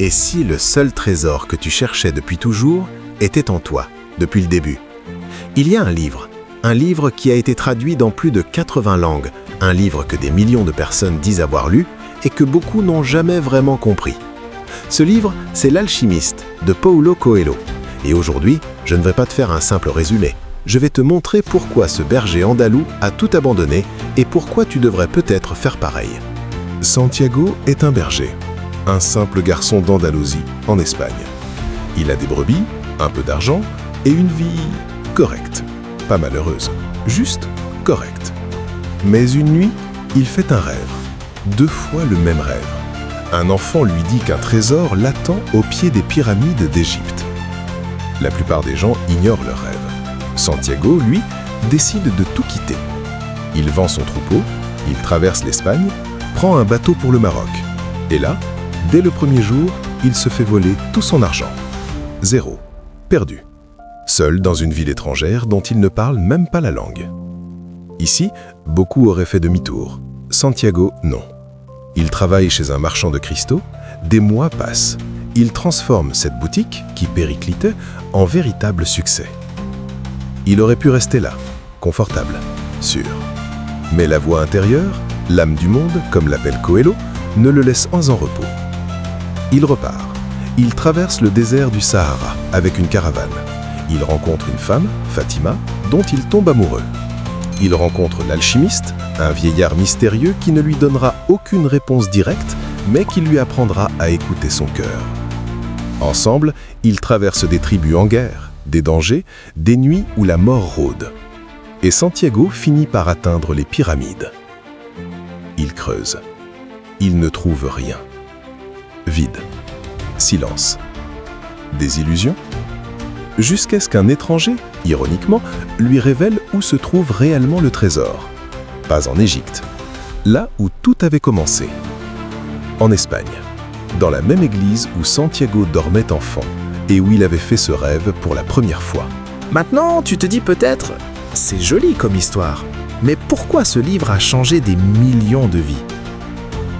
Et si le seul trésor que tu cherchais depuis toujours était en toi, depuis le début? Il y a un livre qui a été traduit dans plus de 80 langues, un livre que des millions de personnes disent avoir lu et que beaucoup n'ont jamais vraiment compris. Ce livre, c'est L'Alchimiste de Paulo Coelho. Et aujourd'hui, je ne vais pas te faire un simple résumé. Je vais te montrer pourquoi ce berger andalou a tout abandonné et pourquoi tu devrais peut-être faire pareil. Santiago est un berger, un simple garçon d'Andalousie, en Espagne. Il a des brebis, un peu d'argent et une vie correcte. Pas malheureuse, juste correcte. Mais une nuit, il fait un rêve. 2 fois le même rêve. Un enfant lui dit qu'un trésor l'attend au pied des pyramides d'Égypte. La plupart des gens ignorent leur rêve. Santiago, lui, décide de tout quitter. Il vend son troupeau, il traverse l'Espagne, prend un bateau pour le Maroc. Et là, dès le premier jour, il se fait voler tout son argent. 0. Perdu. Seul dans une ville étrangère dont il ne parle même pas la langue. Ici, beaucoup auraient fait demi-tour. Santiago, non. Il travaille chez un marchand de cristaux, des mois passent. Il transforme cette boutique, qui périclitait, en véritable succès. Il aurait pu rester là, confortable, sûr. Mais la voix intérieure, l'âme du monde, comme l'appelle Coelho, ne le laisse pas en repos. Il repart. Il traverse le désert du Sahara avec une caravane. Il rencontre une femme, Fatima, dont il tombe amoureux. Il rencontre l'alchimiste, un vieillard mystérieux qui ne lui donnera aucune réponse directe, mais qui lui apprendra à écouter son cœur. Ensemble, ils traversent des tribus en guerre, des dangers, des nuits où la mort rôde. Et Santiago finit par atteindre les pyramides. Il creuse. Il ne trouve rien. Vide. Silence. Des illusions? Jusqu'à ce qu'un étranger, ironiquement, lui révèle où se trouve réellement le trésor. Pas en Égypte, là où tout avait commencé. En Espagne, dans la même église où Santiago dormait enfant et où il avait fait ce rêve pour la première fois. Maintenant, tu te dis peut-être, c'est joli comme histoire, mais pourquoi ce livre a changé des millions de vies?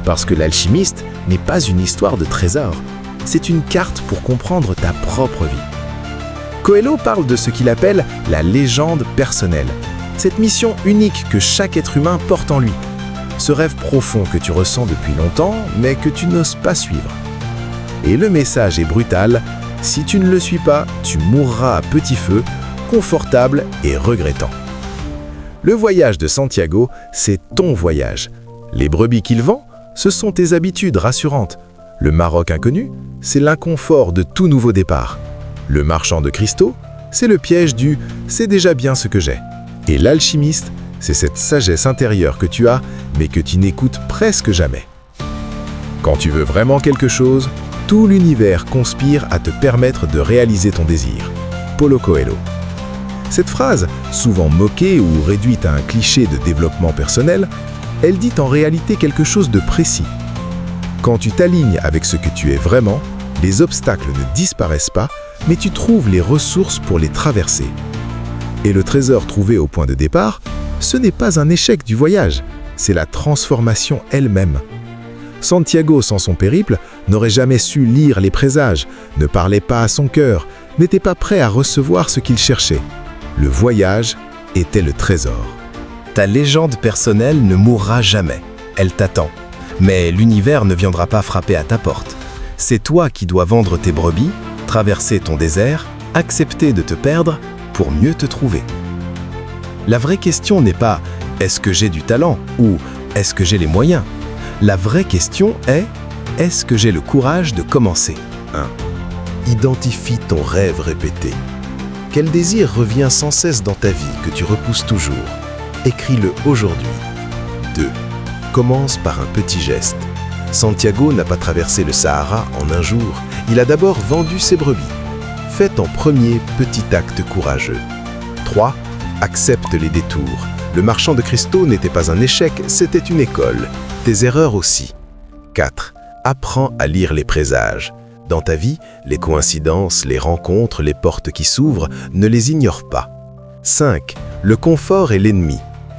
Parce que l'alchimiste n'est pas une histoire de trésor, c'est une carte pour comprendre ta propre vie. Coelho parle de ce qu'il appelle la légende personnelle, cette mission unique que chaque être humain porte en lui, ce rêve profond que tu ressens depuis longtemps, mais que tu n'oses pas suivre. Et le message est brutal, si tu ne le suis pas, tu mourras à petit feu, confortable et regrettant. Le voyage de Santiago, c'est ton voyage. Les brebis qu'il vend, ce sont tes habitudes rassurantes. Le Maroc inconnu, c'est l'inconfort de tout nouveau départ. Le marchand de cristaux, c'est le piège du « c'est déjà bien ce que j'ai ». Et l'alchimiste, c'est cette sagesse intérieure que tu as, mais que tu n'écoutes presque jamais. Quand tu veux vraiment quelque chose, tout l'univers conspire à te permettre de réaliser ton désir. Paulo Coelho. Cette phrase, souvent moquée ou réduite à un cliché de développement personnel, elle dit en réalité quelque chose de précis. Quand tu t'alignes avec ce que tu es vraiment, les obstacles ne disparaissent pas, mais tu trouves les ressources pour les traverser. Et le trésor trouvé au point de départ, ce n'est pas un échec du voyage, c'est la transformation elle-même. Santiago, sans son périple, n'aurait jamais su lire les présages, ne parlait pas à son cœur, n'était pas prêt à recevoir ce qu'il cherchait. Le voyage était le trésor. Ta légende personnelle ne mourra jamais, elle t'attend. Mais l'univers ne viendra pas frapper à ta porte. C'est toi qui dois vendre tes brebis, traverser ton désert, accepter de te perdre pour mieux te trouver. La vraie question n'est pas « est-ce que j'ai du talent ?» ou « est-ce que j'ai les moyens ?» La vraie question est « est-ce que j'ai le courage de commencer ?» 1. Identifie ton rêve répété. Quel désir revient sans cesse dans ta vie que tu repousses toujours? Écris-le aujourd'hui. 2. Commence par un petit geste. Santiago n'a pas traversé le Sahara en un jour. Il a d'abord vendu ses brebis. Fais ton premier petit acte courageux. 3. Accepte les détours. Le marchand de cristaux n'était pas un échec, c'était une école. Tes erreurs aussi. 4. Apprends à lire les présages. Dans ta vie, les coïncidences, les rencontres, les portes qui s'ouvrent, ne les ignore pas. 5. Le confort est l'ennemi.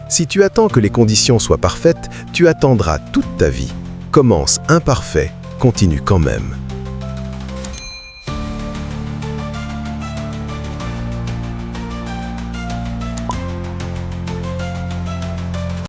Si tu attends que les conditions soient parfaites, tu attendras toute ta vie. Commence imparfait, continue quand même.